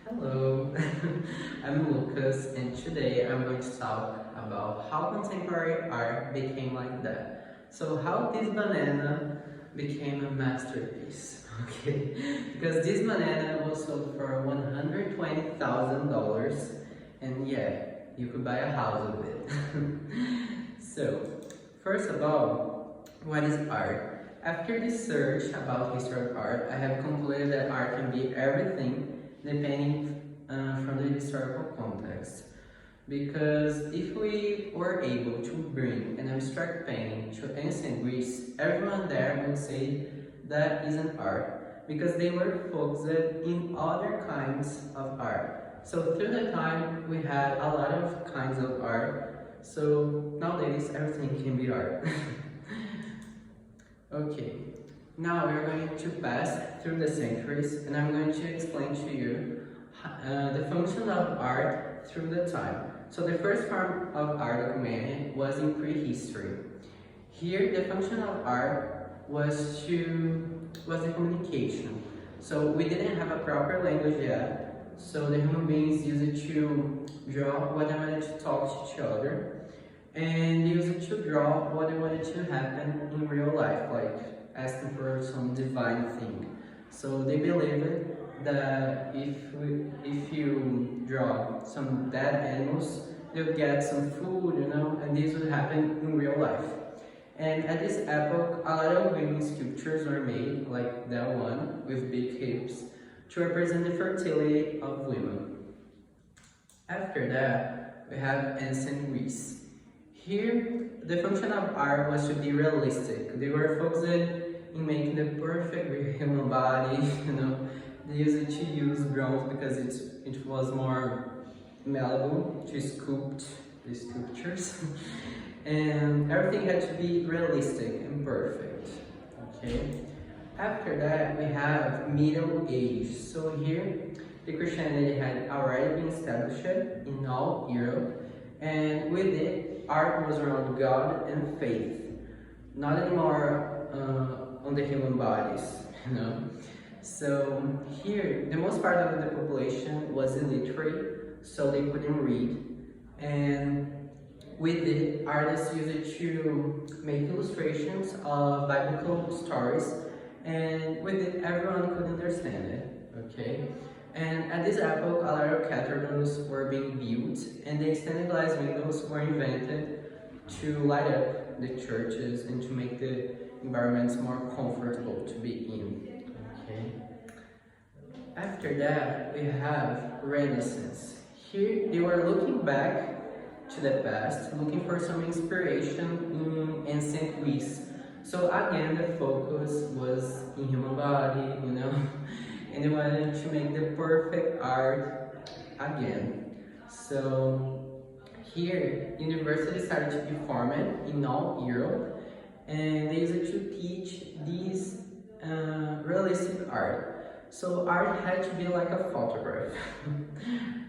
Hello, I'm Lucas, and today I'm going to talk about how contemporary art became like that. So how this banana became a masterpiece, okay? Because this banana was sold for $120,000, and yeah, you could buy a house with it. So, first of all, what is art? After this search about history of art, I have concluded that art can be everything depending from the historical context. Because if we were able to bring an abstract painting to ancient Greece, everyone there would say that isn't art, because they were focused in other kinds of art. So through the time, we had a lot of kinds of art, so nowadays everything can be art. Okay, now we're going to pass through the centuries, and I'm going to explain to you the function of art through the time. So the first form of art documented was in prehistory. Here, the function of art was the communication. So we didn't have a proper language yet, so the human beings used it to draw what they wanted to talk to each other, and they used it to draw what they wanted to happen in real life, like asking for some divine thing. So they believed that if you draw some dead animals, you'll get some food, and this would happen in real life. And at this epoch, a lot of women sculptures were made, like that one, with big hips, to represent the fertility of women. After that, we have ancient Greece. Here, the function of art was to be realistic. They were focused in making the perfect human body, They used to use bronze because it was more malleable to sculpt the sculptures. And everything had to be realistic and perfect, okay? After that, we have Middle Age. So here, the Christianity had already been established in all Europe, and with it, art was around God and faith, not anymore on the human bodies. So here, the most part of the population was illiterate, so they couldn't read, and with it, artists used it to make illustrations of biblical stories, and with it, everyone could understand it, okay? And at this epoch, a lot of cathedrals were being built, and the stained glass windows were invented to light up the churches and to make the environments more comfortable to be in. Okay. After that, we have Renaissance. Here, they were looking back to the past, looking for some inspiration in ancient Greece. So again, the focus was in human body, and they wanted to make the perfect art again. So here, universities started to be formed in all Europe, and they used to teach these realistic art. So art had to be like a photograph.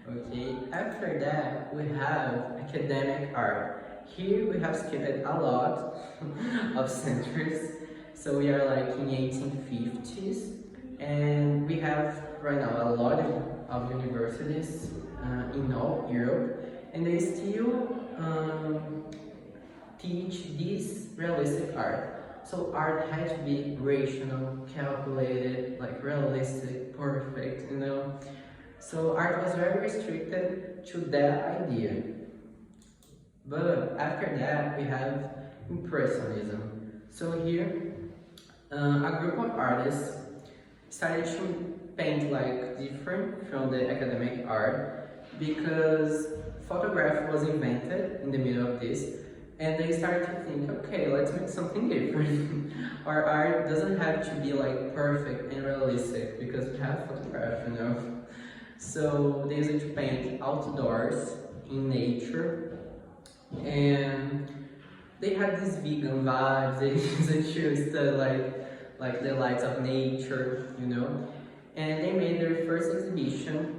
Okay, after that we have academic art. Here we have skipped a lot of centuries, so we are like in 1850s, and we have right now a lot of universities in all Europe, and they still teach this realistic art. So art had to be rational, calculated, like realistic, perfect, So art was very restricted to that idea. But after that, we have Impressionism. So here, a group of artists started to paint like different from the academic art, because photograph was invented in the middle of this, and they started to think, okay, let's make something different. Our art doesn't have to be like perfect and realistic, because we have photograph, So they used to paint outdoors, in nature, and they had these vegan vibes. They used to study like the lights of nature, And they made their first exhibition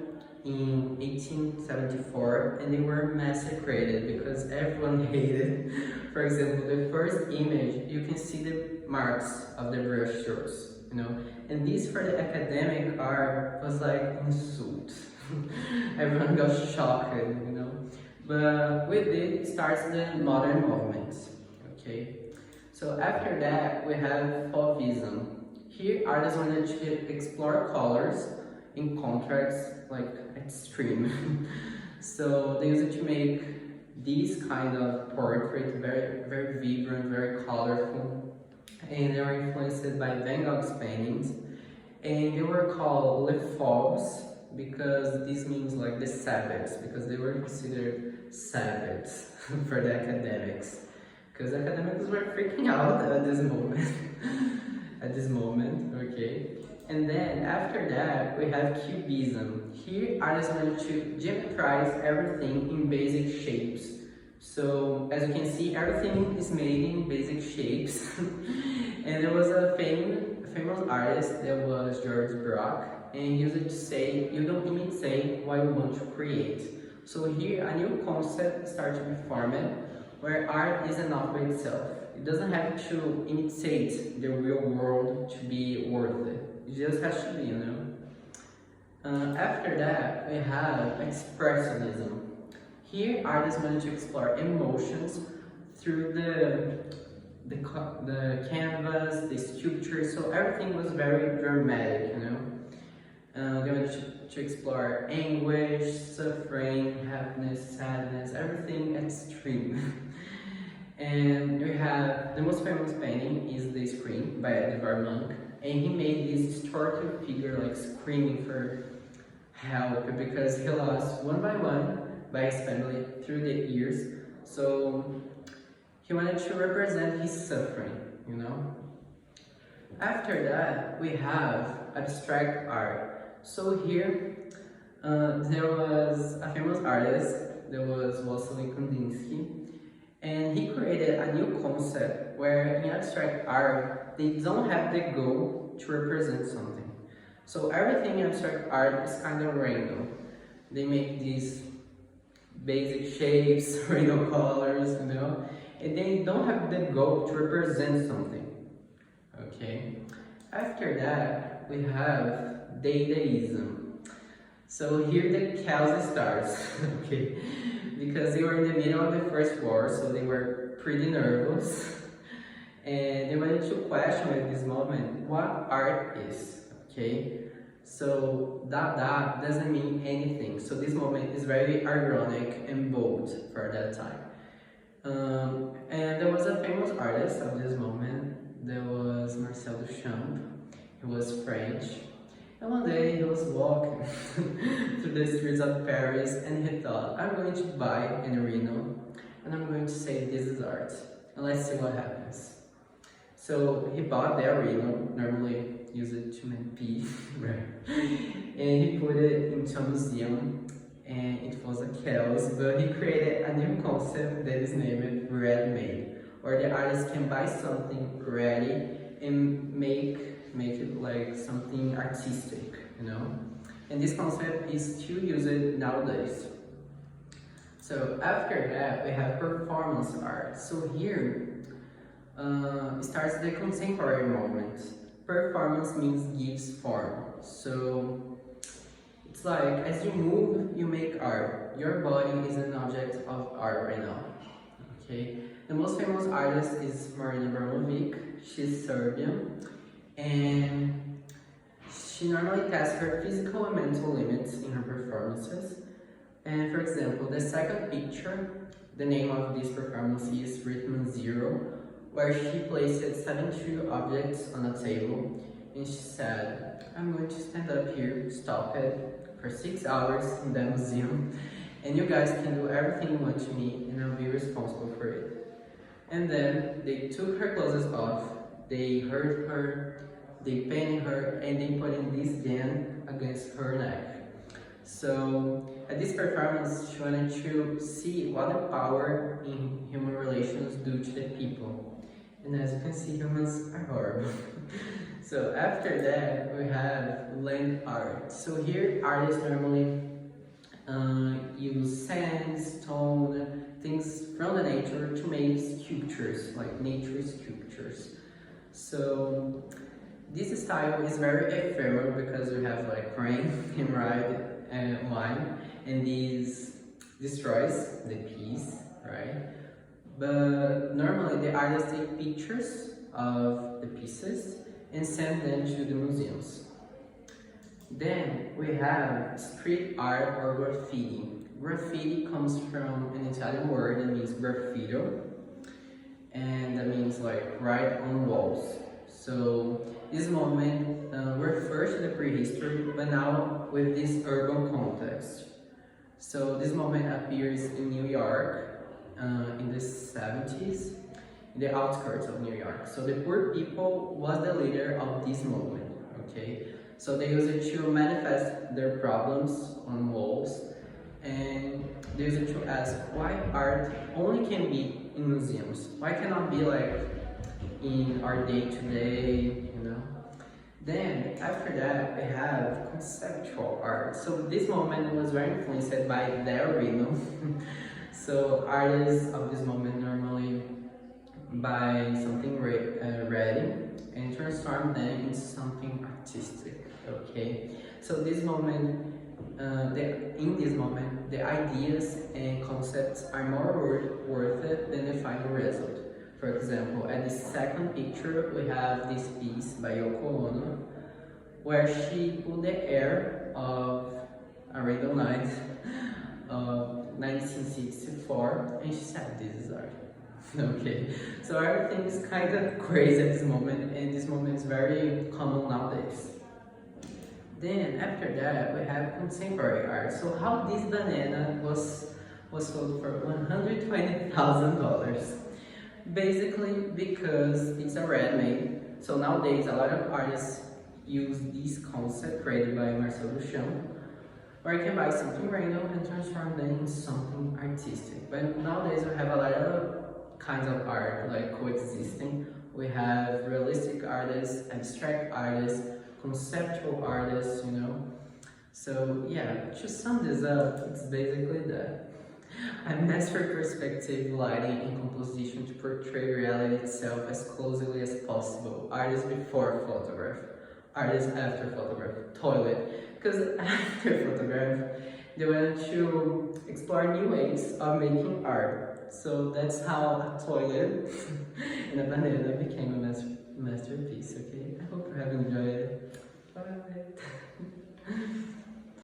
in 1874, and they were massacred because everyone hated. For example, the first image, you can see the marks of the brush strokes, And this for the academic art was like insult. Everyone got shocked, you know. But with it starts the modern movement. Okay. So after that we have Fauvism. Here artists wanted to explore colors in contrasts like extreme. So they use it to make these kind of portraits very vibrant, very colorful, and they were influenced by Van Gogh's paintings, and they were called Les Fauves because this means like the savage, because they were considered savage for the academics, because academics were freaking out at this moment. At this moment, okay. And then after that we have Cubism. Here artists wanted to geometrize everything in basic shapes. So as you can see, everything is made in basic shapes. And there was a famous artist that was George Braque, and he used it to say, you don't imitate what you want to create. So here a new concept starts to be formed, where art is enough by itself. It doesn't have to imitate the real world to be worth it. It just has to be, you know. After that, we have Expressionism. Here, artists wanted to explore emotions through the canvas, the sculpture, so everything was very dramatic, you know. They wanted to explore anguish, suffering, happiness, sadness, everything extreme. And we have the most famous painting is The Scream by Edvard Munch, and he made this distorted figure like screaming for help because he lost one by his family through the years. So he wanted to represent his suffering, you know. After that we have abstract art. So here there was a famous artist that was Wassily Kandinsky, and he created a new concept where in abstract art they don't have the goal to represent something. So everything in abstract art is kind of random. They make these basic shapes, rainbow colors, you know, and they don't have the goal to represent something. Okay. After that we have Dadaism. So here the chaos starts. Okay. Because they were in the middle of the First War, so they were pretty nervous. And they wanted to question at this moment what art is, okay? So Dada doesn't mean anything. So this moment is very ironic and bold for that time. And there was a famous artist of this moment. There was Marcel Duchamp. He was French. And one day he was walking through the streets of Paris and he thought, I'm going to buy an urinal and I'm going to say this is art and let's see what happens. So he bought the urinal, normally use it to make pee, right? And he put it into a museum and it was a chaos, but he created a new concept that is named ready-made, where the artist can buy something ready and make it like something artistic, you know. And this concept is still used nowadays. So after that we have performance art. So here starts the contemporary moment. Performance means gives form. So it's like as you move, you make art. Your body is an object of art right now. Okay. The most famous artist is Marina Abramovic. She's Serbian. And she normally tests her physical and mental limits in her performances. And for example, the second picture, the name of this performance is Rhythm Zero, where she placed 72 objects on a table, and she said, I'm going to stand up here, stop it, for 6 hours in the museum, and you guys can do everything you want to me, and I'll be responsible for it. And then they took her clothes off, they hurt her, they painted her, and they put in this gem against her neck. So at this performance, she wanted to see what the power in human relations do to the people. And as you can see, humans are horrible. So after that, we have land art. So here, artists normally use sand, stone, things from the nature to make sculptures, like nature sculptures. So this style is very ephemeral because we have like rain and ride wine, and this destroys the piece, right? But normally the artists take pictures of the pieces and send them to the museums. Then we have street art or graffiti. Graffiti comes from an Italian word that means graffito, and that means like write on walls. So this moment refers to the prehistory, but now with this urban context. So this moment appears in New York in the 70s, in the outskirts of New York. So the poor people was the leader of this movement, okay? So they use it to manifest their problems on walls, and they use it to ask why art only can be in museums. Why cannot be like in our day-to-day, you know? Then after that we have conceptual art. So this moment was very influenced by their rhythm. So artists of this moment normally buy something ready and transform them into something artistic. Okay, so this moment, in this moment, the ideas and concepts are more worth it than the final result. For example, at the second picture, we have this piece by Yoko Ono, where she put the air of a radio night of 1964, and she said, "This is art." Okay, so everything is kind of crazy at this moment, and this moment is very common nowadays. Then after that we have contemporary art. So how this banana was sold for $120,000? Basically because it's a ready-made. So nowadays a lot of artists use this concept created by Marcel Duchamp, or you can buy something random and transform them into something artistic. But nowadays we have a lot of kinds of art like coexisting. We have realistic artists, abstract artists, conceptual artists, you know. So yeah, to sum this up, it's basically that. I master perspective, lighting, and composition to portray reality itself as closely as possible. Artist before photograph, artist after photograph, toilet. Because after photograph, they wanted to explore new ways of making art. So that's how a toilet and a banana became a masterpiece, okay? I hope you have enjoyed it. Bye.